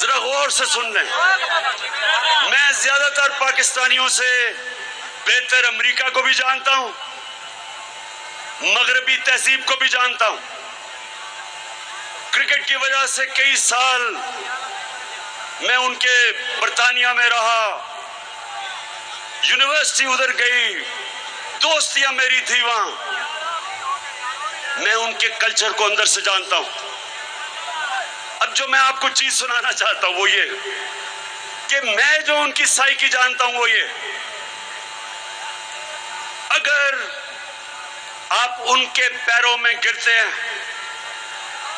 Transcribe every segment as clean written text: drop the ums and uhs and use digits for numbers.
ذرا غور سے سن لیں، میں زیادہ تر پاکستانیوں سے بہتر امریکہ کو بھی جانتا ہوں، مغربی تہذیب کو بھی جانتا ہوں۔ کرکٹ کی وجہ سے کئی سال میں ان کے برطانیہ میں رہا، یونیورسٹی ادھر گئی، دوستیاں میری تھی وہاں، میں ان کے کلچر کو اندر سے جانتا ہوں۔ اب جو میں آپ کو چیز سنانا چاہتا ہوں وہ یہ کہ میں جو ان کی سائیکی جانتا ہوں وہ یہ، اگر آپ ان کے پیروں میں گرتے ہیں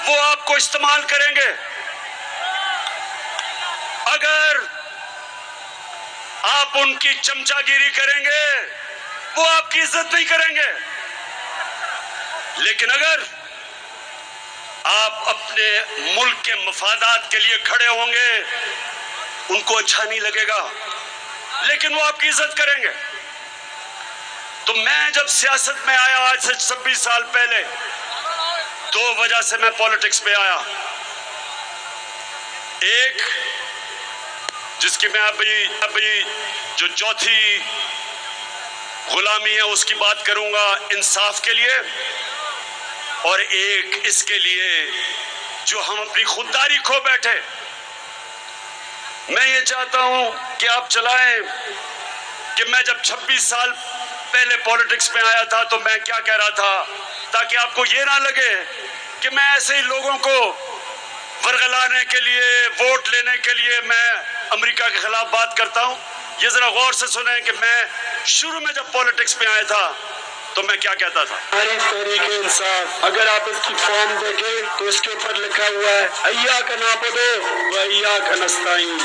وہ آپ کو استعمال کریں گے، اگر آپ ان کی چمچا گیری کریں گے وہ آپ کی عزت نہیں کریں گے، لیکن اگر آپ اپنے ملک کے مفادات کے لیے کھڑے ہوں گے ان کو اچھا نہیں لگے گا لیکن وہ آپ کی عزت کریں گے۔ تو میں جب سیاست میں آیا آج سے 26 سال پہلے، دو وجہ سے میں پولیٹکس میں آیا۔ ایک جس کی میں ابھی جو چوتھی غلامی ہے اس کی بات کروں گا، انصاف کے لیے، اور ایک اس کے لیے جو ہم اپنی خودداری کھو بیٹھے۔ میں یہ چاہتا ہوں کہ آپ چلائیں کہ میں جب 26 سال پہلے پولیٹکس میں آیا تھا تو میں کیا کہہ رہا تھا، تاکہ آپ کو یہ نہ لگے کہ میں ایسے ہی لوگوں کو ورگلانے کے لیے، ووٹ لینے کے لیے میں امریکہ کے خلاف بات کرتا ہوں۔ یہ ذرا غور سے سنیں کہ میں شروع میں جب پولیٹکس میں آیا تھا تو میں کیا کہتا تھا۔ ہماری تحریک انصاف، اگر آپ اس کی فارم دیکھیں تو اس کے اوپر لکھا ہوا ہے ایاک نعبد و ایاک نستعین،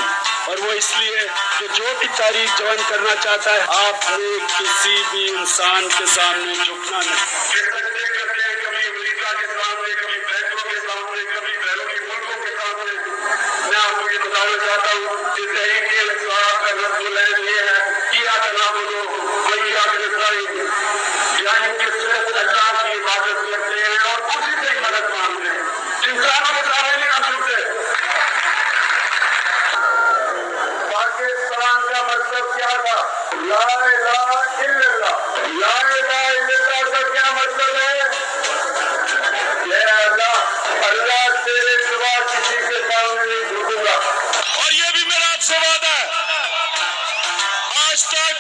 اور وہ اس لیے کہ جو بھی تحریک جوائن کرنا چاہتا ہے آپ نے کسی بھی انسان کے سامنے جھکنا نہیں۔ کبھی امریکہ کے سامنے، کبھی بینکوں کے سامنے، کبھی بیرونی ملکوں کے سامنے۔ میں آپ کو یہ بتانا چاہتا ہوں کہ تحریک انصاف کا نقل العین یہ ہے ایاک نعبد و ایاک نستعین، یعنی کہ صرف اللہ کی عبادت کرتے ہیں اور اسی سے ہی مدد مانگتے ہیں، انسانوں کے سامنے نہیں ہم جھکتے۔ پاکستان کا مطلب کیا تھا؟ لا الہ الا اللہ۔ لا الہ الا اللہ کا کیا مطلب ہے؟ اے اللہ تیرے سوا کسی کے سامنے نہیں جھکوں گا۔ اور یہ بھی میرا آپ سے وعدہ ہے، آج تک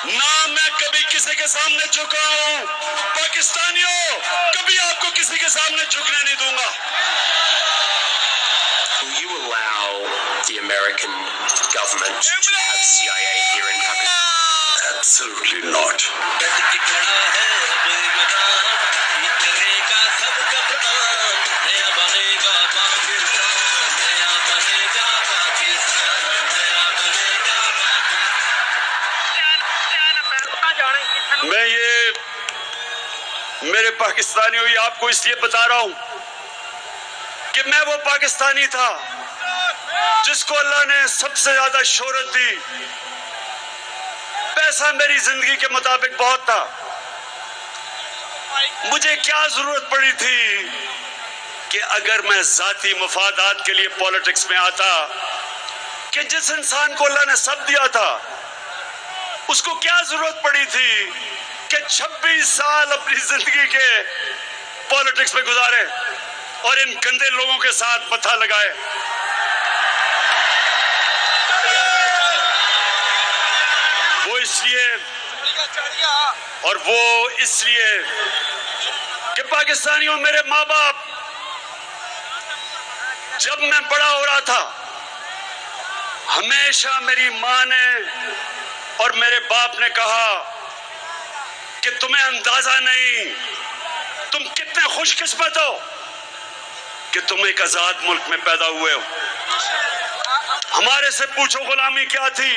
نہ میں کبھی کسی کے سامنے جھکا ہوں، پاکستانیوں کبھی آپ کو کسی کے سامنے جھکنے نہیں دوں گا۔ Will you allow the American government to have CIA here in Pakistan? Absolutely not. میں یہ میرے پاکستانیوں یہ آپ کو اس لیے بتا رہا ہوں کہ میں وہ پاکستانی تھا جس کو اللہ نے سب سے زیادہ شہرت دی، پیسہ میری زندگی کے مطابق بہت تھا، مجھے کیا ضرورت پڑی تھی کہ اگر میں ذاتی مفادات کے لیے پولیٹکس میں آتا، کہ جس انسان کو اللہ نے سب دیا تھا اس کو کیا ضرورت پڑی تھی کہ 26 سال اپنی زندگی کے پولیٹکس میں گزارے اور ان گندے لوگوں کے ساتھ متھا لگائے۔ وہ اس لیے اور وہ اس لیے کہ پاکستانیوں، میرے ماں باپ جب میں بڑا ہو رہا تھا ہمیشہ میری ماں نے اور میرے باپ نے کہا کہ تمہیں اندازہ نہیں تم کتنے خوش قسمت ہو کہ تم ایک آزاد ملک میں پیدا ہوئے ہو۔ ہمارے سے پوچھو غلامی کیا تھی؟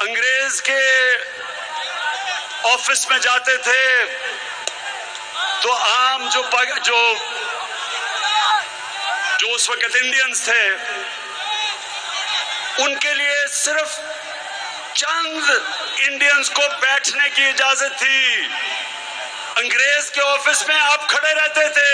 انگریز کے آفس میں جاتے تھے تو عام جو اس وقت انڈینز تھے ان کے لیے صرف چند انڈینز کو بیٹھنے کی اجازت تھی۔ انگریز کے آفس میں آپ کھڑے رہتے تھے،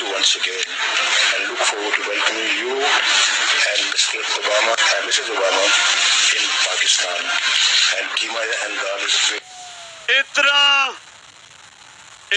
Once again, and look forward to welcoming you and Mr. Obama and Mrs. Obama in Pakistan. And Kimaya and God is great.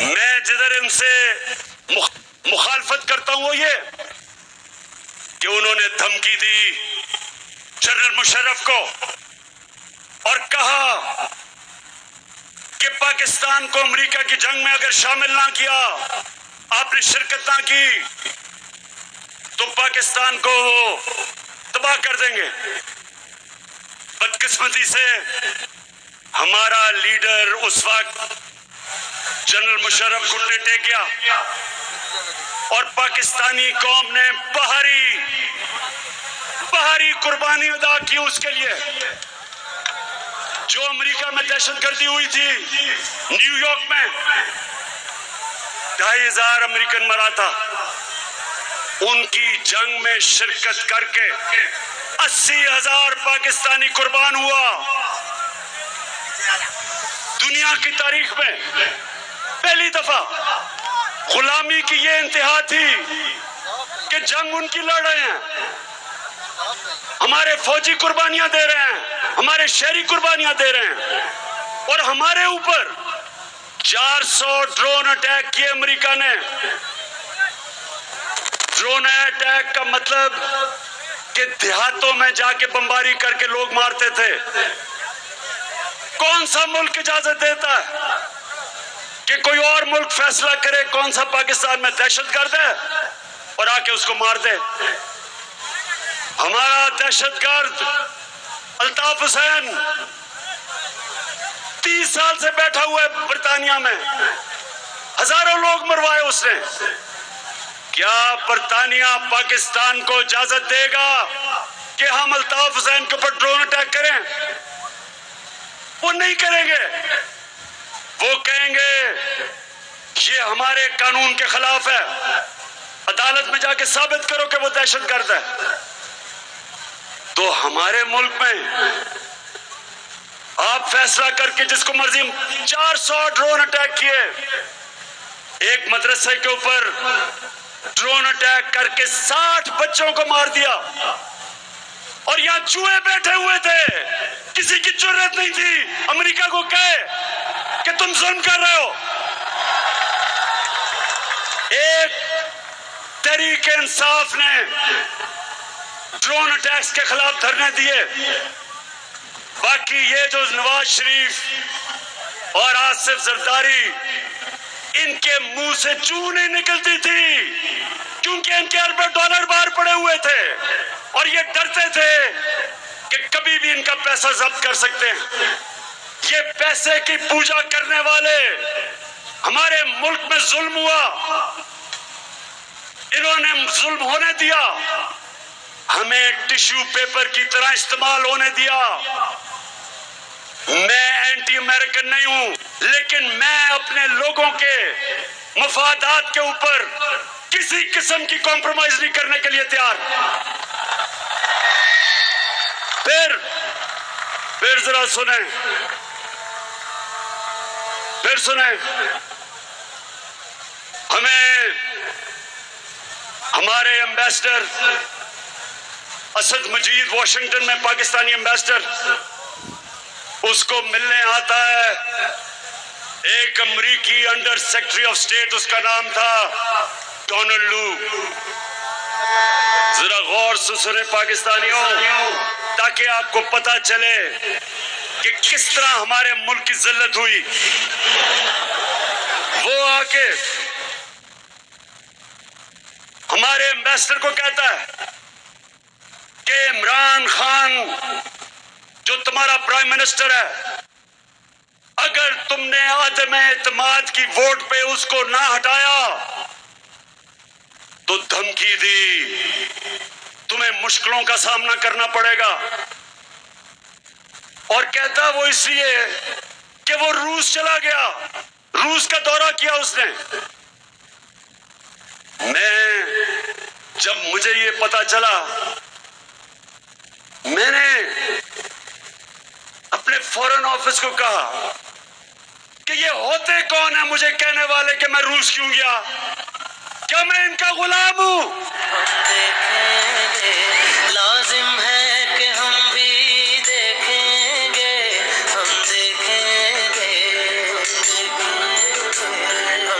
میں جدھر ان سے مخالفت کرتا ہوں وہ یہ کہ انہوں نے دھمکی دی جنرل مشرف کو اور کہا کہ پاکستان کو امریکہ کی جنگ میں اگر شامل نہ کیا، آپ نے شرکت نہ کی تو پاکستان کو وہ تباہ کر دیں گے۔ بدقسمتی سے ہمارا لیڈر اس وقت جنرل مشرف گھٹنے ٹیک گیا اور پاکستانی قوم نے بہاری قربانی ادا کی اس کے لیے۔ جو امریکہ میں دہشت گردی ہوئی تھی نیو یارک میں 2500 امریکن مرا تھا، ان کی جنگ میں شرکت کر کے 80,000 پاکستانی قربان ہوا۔ دنیا کی تاریخ میں پہلی دفعہ غلامی کی یہ انتہا تھی کہ جنگ ان کی لڑ رہے ہیں، ہمارے فوجی قربانیاں دے رہے ہیں، ہمارے شہری قربانیاں دے رہے ہیں، اور ہمارے اوپر 400 ڈرون اٹیک کیے امریکہ نے۔ ڈرون اٹیک کا مطلب کہ دیہاتوں میں جا کے بمباری کر کے لوگ مارتے تھے۔ کون سا ملک اجازت دیتا ہے کہ کوئی اور ملک فیصلہ کرے کون سا پاکستان میں دہشت گرد ہے اور آ کے اس کو مار دے؟ ہمارا دہشت گرد الطاف حسین 30 سال سے بیٹھا ہوا ہے برطانیہ میں، ہزاروں لوگ مروائے اس نے۔ کیا برطانیہ پاکستان کو اجازت دے گا کہ ہم الطاف حسین کے اوپر ڈرون اٹیک کریں؟ وہ نہیں کریں گے۔ وہ کہیں گے یہ ہمارے قانون کے خلاف ہے، عدالت میں جا کے ثابت کرو کہ وہ دہشت گرد ہے۔ تو ہمارے ملک میں آپ فیصلہ کر کے جس کو مرضی 400 ڈرون اٹیک کیے، ایک مدرسے کے اوپر ڈرون اٹیک کر کے 60 بچوں کو مار دیا، اور یہاں چوہے بیٹھے ہوئے تھے، کسی کی جرات نہیں تھی امریکہ کو کہے کہ تم ظلم کر رہے ہو۔ ایک تحریک انصاف نے ڈرون اٹیکس کے خلاف دھرنے دیے، باقی یہ جو نواز شریف اور آصف زرداری، ان کے منہ سے چوں نہیں نکلتی تھی کیونکہ ان کے اربوں ڈالر باہر پڑے ہوئے تھے اور یہ ڈرتے تھے کہ کبھی بھی ان کا پیسہ ضبط کر سکتے ہیں۔ یہ پیسے کی پوجا کرنے والے ہمارے ملک میں ظلم ہوا، انہوں نے ظلم ہونے دیا، ہمیں ٹیشو پیپر کی طرح استعمال ہونے دیا۔ میں اینٹی امریکن نہیں ہوں، لیکن میں اپنے لوگوں کے مفادات کے اوپر کسی قسم کی کمپرومائز نہیں کرنے کے لیے تیار۔ پھر ذرا سنیں، ہمیں ہمارے ایمبیسڈر اسد مجید واشنگٹن میں پاکستانی ایمبیسڈر، اس کو ملنے آتا ہے ایک امریکی انڈر سیکرٹری آف اسٹیٹ، اس کا نام تھا ڈونلڈ لو۔ ذرا غور سے سنیں پاکستانیوں، تاکہ آپ کو پتا چلے کہ کس طرح ہمارے ملک کی ذلت ہوئی۔ وہ آ کے ہمارے ایمبیسڈر کو کہتا ہے کہ عمران خان جو تمہارا پرائم منسٹر ہے، اگر تم نے عدم اعتماد کی ووٹ پہ اس کو نہ ہٹایا تو دھمکی دی تمہیں مشکلوں کا سامنا کرنا پڑے گا، اور کہتا وہ اس لیے کہ وہ روس چلا گیا، روس کا دورہ کیا اس نے۔ جب مجھے یہ پتا چلا، میں نے اپنے فورن آفس کو کہا کہ یہ ہوتے کون ہیں مجھے کہنے والے کہ میں روس کیوں گیا؟ کیا میں ان کا غلام ہوں؟ لازم ہے کہ ہم بھی دیکھیں گے، ہم دیکھیں گے، ہم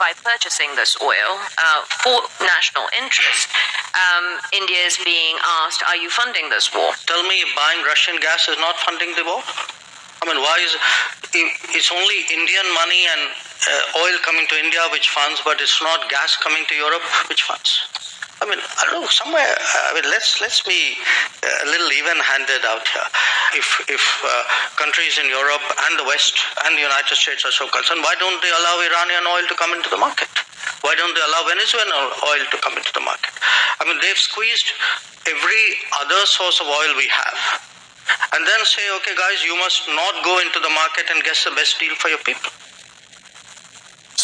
By purchasing this oil for national interest, India is being asked, are you funding this war? Tell me, buying Russian gas is not funding the war? I mean, why is it's only Indian money and oil coming to India which funds, but it's not gas coming to Europe which funds? I mean, I don't know, somewhere, let's be a little even-handed out here. If countries in Europe and the West and the United States are so concerned, why don't they allow Iranian oil to come into the market? Why don't they allow Venezuelan oil to come into the market? I mean, they've squeezed every other source of oil we have. And then say, okay guys, you must not go into the market and get the best deal for your people.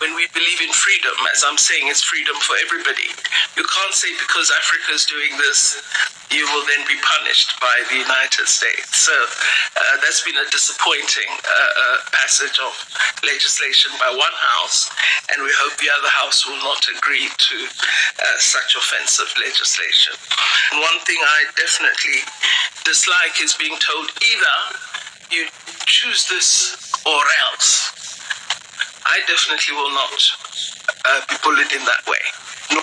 When we believe in freedom, as I'm saying, it's freedom for everybody. You can't say because Africa is doing this, you will then be punished by the United States. So that's been a disappointing passage of legislation by one house, and we hope the other house will not agree to such offensive legislation. And one thing I definitely dislike is being told either you choose this or else. I definitely will not be bullied in that way. No.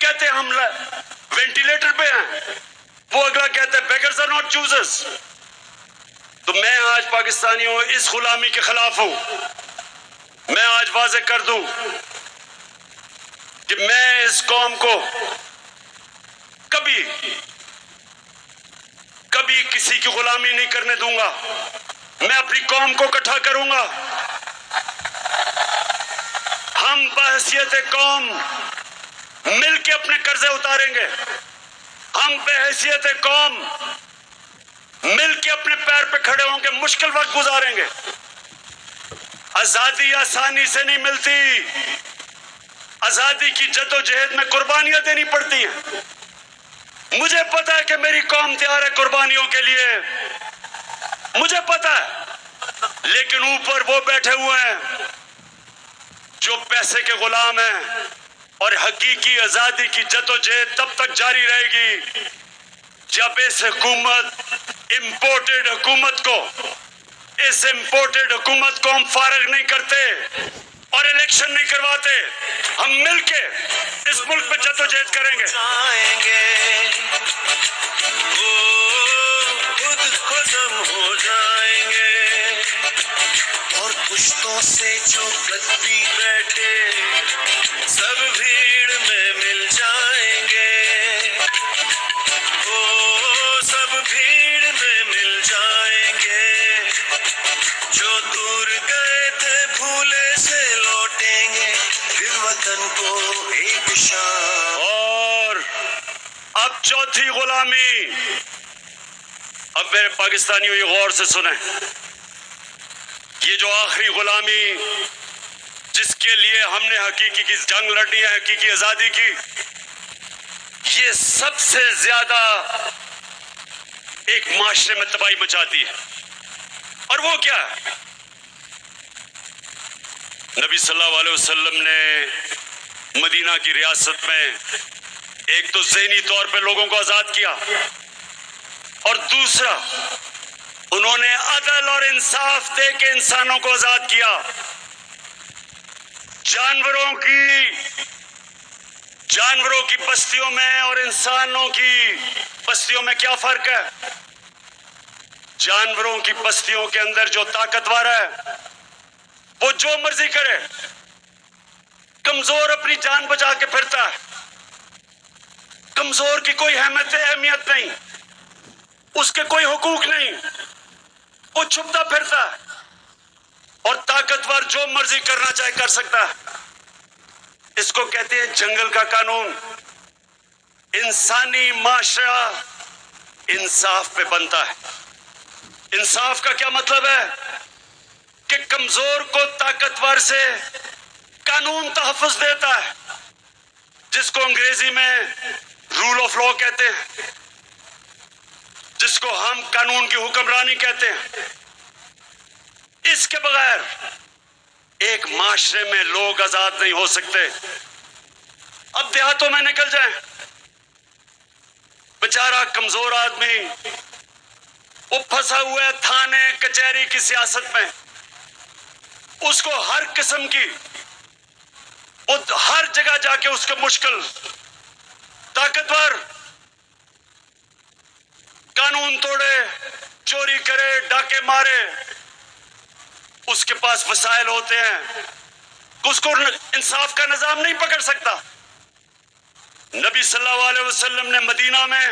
کہتے ہیں ہم ventilator پہ ہیں, وہ اگلا کہتا ہے beggars are not choosers. تو میں آج پاکستانیوں اس غلامی کے خلاف ہوں. میں آج واضح کر دوں کہ میں اس قوم کو کبھی کسی کی غلامی نہیں کرنے دوں گا. میں اپنی قوم کو اکٹھا کروں گا. ہم بحیثیت قوم مل کے اپنے قرضے اتاریں گے. ہم بحیثیت قوم مل کے اپنے پیر پہ کھڑے ہوں گے, مشکل وقت گزاریں گے. آزادی آسانی سے نہیں ملتی. آزادی کی جدوجہد میں قربانیاں دینی پڑتی ہیں. مجھے پتا ہے کہ میری قوم تیار ہے قربانیوں کے لیے, مجھے پتا ہے. لیکن اوپر وہ بیٹھے ہوئے ہیں جو پیسے کے غلام ہیں, اور حقیقی آزادی کی جدوجہد تب تک جاری رہے گی جب اس امپورٹڈ حکومت کو ہم فارغ نہیں کرتے اور الیکشن نہیں کرواتے. ہم مل کے اس ملک میں جدوجہد کریں گے. خود ختم ہو جائیں گے اور پشتوں سے جو کدی بیٹھے سب بھیڑ میں مل جائیں گے. سب بھیڑ میں مل جائیں گے. جو دور گئے تھے بھولے سے لوٹیں گے پھر وطن کو ایک شام. اور اب چوتھی غلامی. اب میرے پاکستانیوں یہ غور سے سنیں, یہ جو آخری غلامی جس کے لیے ہم نے حقیقی کی جنگ لڑنی ہے, حقیقی آزادی کی, یہ سب سے زیادہ ایک معاشرے میں تباہی مچاتی ہے. اور وہ کیا ہے؟ نبی صلی اللہ علیہ وسلم نے مدینہ کی ریاست میں ایک تو ذہنی طور پہ لوگوں کو آزاد کیا, اور دوسرا انہوں نے عدل اور انصاف دے کے انسانوں کو آزاد کیا. جانوروں کی بستیوں میں اور انسانوں کی بستیوں میں کیا فرق ہے؟ جانوروں کی بستیوں کے اندر جو طاقتور ہے وہ جو مرضی کرے, کمزور اپنی جان بچا کے پھرتا ہے. کمزور کی کوئی اہمیت نہیں, اس کے کوئی حقوق نہیں, وہ چھپتا پھرتا ہے. اور طاقتور جو مرضی کرنا چاہے کر سکتا ہے. اس کو کہتے ہیں جنگل کا قانون. انسانی معاشرہ انصاف پہ بنتا ہے. انصاف کا کیا مطلب ہے؟ کہ کمزور کو طاقتور سے قانون تحفظ دیتا ہے, جس کو انگریزی میں رول آف لا کہتے ہیں, جس کو ہم قانون کی حکمرانی کہتے ہیں. اس کے بغیر ایک معاشرے میں لوگ آزاد نہیں ہو سکتے. اب دیہاتوں میں نکل جائیں, بیچارہ کمزور آدمی وہ پھنسا ہوا ہے تھانے کچہری کی سیاست میں. اس کو ہر قسم کی, وہ ہر جگہ جا کے اس کا مشکل. طاقتور قانون توڑے, چوری کرے, ڈاکے مارے, اس کے پاس وسائل ہوتے ہیں, اس کو انصاف کا نظام نہیں پکڑ سکتا. نبی صلی اللہ علیہ وسلم نے مدینہ میں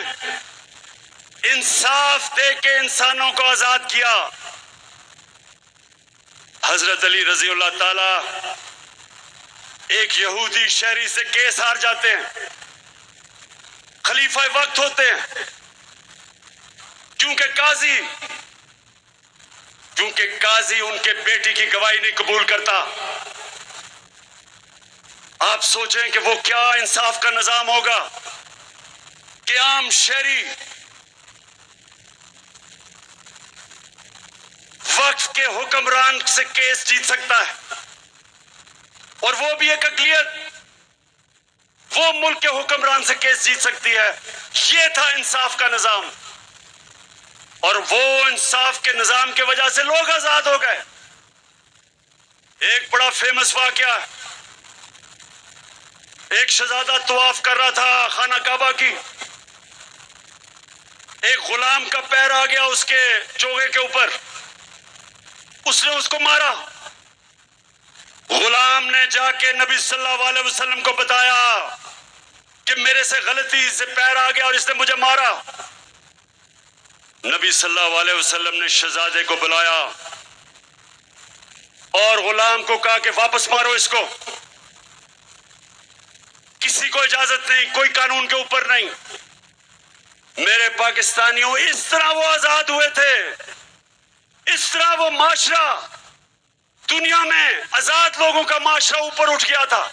انصاف دے کے انسانوں کو آزاد کیا. حضرت علی رضی اللہ تعالی ایک یہودی شہری سے کیس ہار جاتے ہیں, خلیفہ وقت ہوتے ہیں, کیونکہ قاضی ان کے بیٹی کی گواہی نہیں قبول کرتا. آپ سوچیں کہ وہ کیا انصاف کا نظام ہوگا کہ عام شہری وقت کے حکمران سے کیس جیت سکتا ہے, اور وہ بھی ایک اقلیت وہ ملک کے حکمران سے کیس جیت سکتی ہے. یہ تھا انصاف کا نظام, اور وہ انصاف کے نظام کی وجہ سے لوگ آزاد ہو گئے. ایک بڑا فیمس واقعہ ایک شہزادہ طواف کر رہا تھا خانہ کعبہ کی، ایک غلام کا پیر آ گیا اس کے چوغے کے اوپر، اس نے اس کو مارا. غلام نے جا کے نبی صلی اللہ علیہ وسلم کو بتایا کہ میرے سے غلطی سے پیر آ گیا اور اس نے مجھے مارا. نبی صلی اللہ علیہ وسلم نے شہزادے کو بلایا اور غلام کو کہا کہ واپس مارو اس کو. کسی کو اجازت نہیں، کوئی قانون کے اوپر نہیں. میرے پاکستانیوں، اس طرح وہ آزاد ہوئے تھے، اس طرح وہ معاشرہ، دنیا میں آزاد لوگوں کا معاشرہ اوپر اٹھ گیا تھا.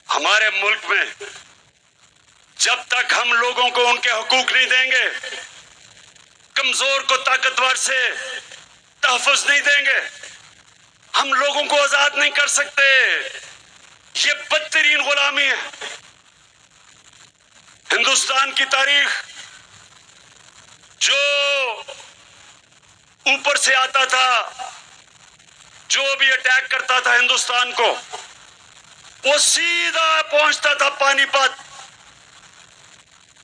ہمارے ملک میں جب تک ہم لوگوں کو ان کے حقوق نہیں دیں گے، کمزور کو طاقتور سے تحفظ نہیں دیں گے، ہم لوگوں کو آزاد نہیں کر سکتے. یہ بدترین غلامی ہے. ہندوستان کی تاریخ، جو اوپر سے آتا تھا، جو بھی اٹیک کرتا تھا ہندوستان کو، وہ سیدھا پہنچتا تھا پانی پت.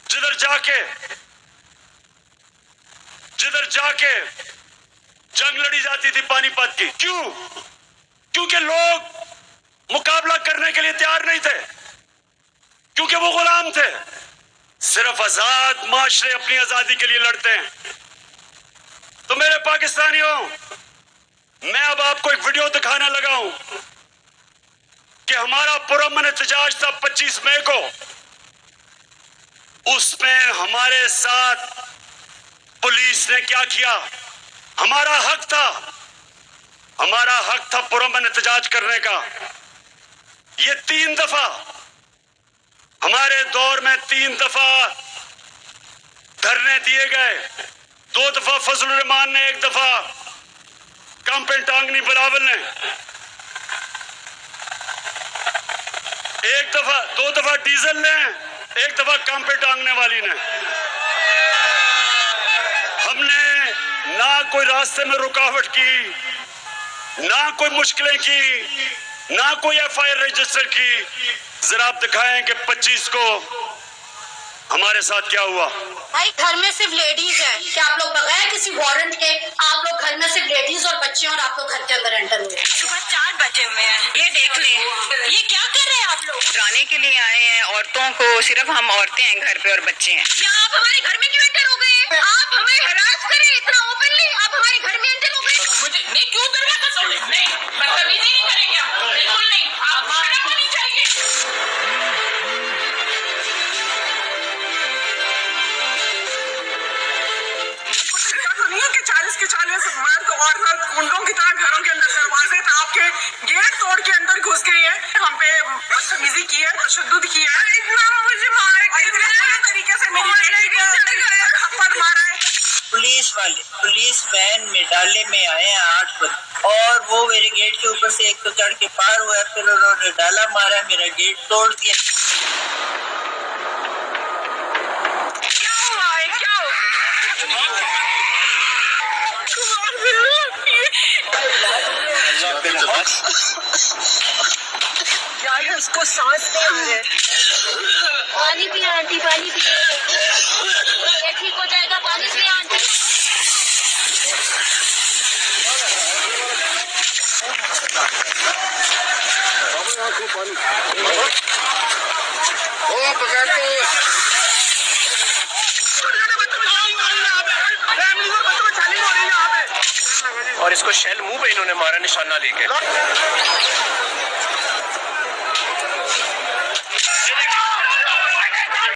جدھر جا کے جنگ لڑی جاتی تھی پانی پت کی. کیوں؟ کیونکہ لوگ مقابلہ کرنے کے لیے تیار نہیں تھے، کیونکہ وہ غلام تھے. صرف آزاد معاشرے اپنی آزادی کے لیے لڑتے ہیں. تو میرے پاکستانیوں، میں اب آپ کو ایک ویڈیو دکھانے لگا ہوں کہ ہمارا پرامن احتجاج تھا 25 مئی کو. اس میں ہمارے ساتھ پولیس نے کیا کیا؟ ہمارا حق تھا پرامن احتجاج کرنے کا. یہ 3 دفعہ ہمارے دور میں 3 دفعہ دھرنے دیے گئے. 2 دفعہ فضل الرحمان نے، 1 دفعہ کمپن ٹانگنی بلاول نے، 2 دفعہ ڈیزل نے، 1 دفعہ کمپن ٹانگنے والی نے. ہم نے نہ کوئی راستے میں رکاوٹ کی، نہ کوئی مشکلیں کی، نہ کوئی FIR رجسٹر کی. ذرا آپ دکھائیں کہ 25 کو ہمارے ساتھ کیا ہوا. بھائی گھر میں صرف لیڈیز ہیں، کہ آپ لوگ بغیر کسی وارنٹ کے آپ لوگ گھر میں صرف لیڈیز اور بچے اور آپ لوگ گھر کے اندر انٹر ہوئے. صبح 4 بجے ہوئے ہیں. یہ دیکھ لیں، یہ کیا کر رہے ہیں آپ لوگ؟ ڈرانے کے لیے آئے ہیں عورتوں کو. صرف ہم عورتیں ہیں گھر پہ اور بچے ہیں. یا آپ ہمارے گھر میں کیوں انٹر ہو گئے؟ آپ ہمیں ہراس کریں اتنا اوپنلی، آپ ہمارے گھر میں انٹر ہو گئے. مجھے نہیں، کیوں دروازہ توڑے؟ نہیں، بدتمیزی نہیں کریں گے آپ، بالکل نہیں. آپ شرم ہونی چاہیے. کہ 40 کے 40 مرد اور کنڈوں کی طرح گھروں کے اندر دروازے آپ کے گیٹ توڑ کے اندر گھس گئی ہے. ہم پہ بدتمیزی کی ہے، تشدد کی ہے. مجھے پورے طریقے سے میری تھپڑ مارا ہے. پولیس وین میں ڈالے میں آئے ہیں 8 بجے اور وہ میرے گیٹ کے اوپر سے ایک تو چڑھ کے پار ہوا، پھر انہوں نے ڈالا مارا، میرا گیٹ توڑ دیا. کیا ہوا ہے؟ کیا ہوا؟ یار اس کو سانس نہیں آ رہے. پانی پی آنٹی، پانی پی. یہ ٹھیک ہو جائے گا. پانی پی آنٹی. اور اس کو شیل منہ پہ انہوں نے مارا نشانہ لے کے.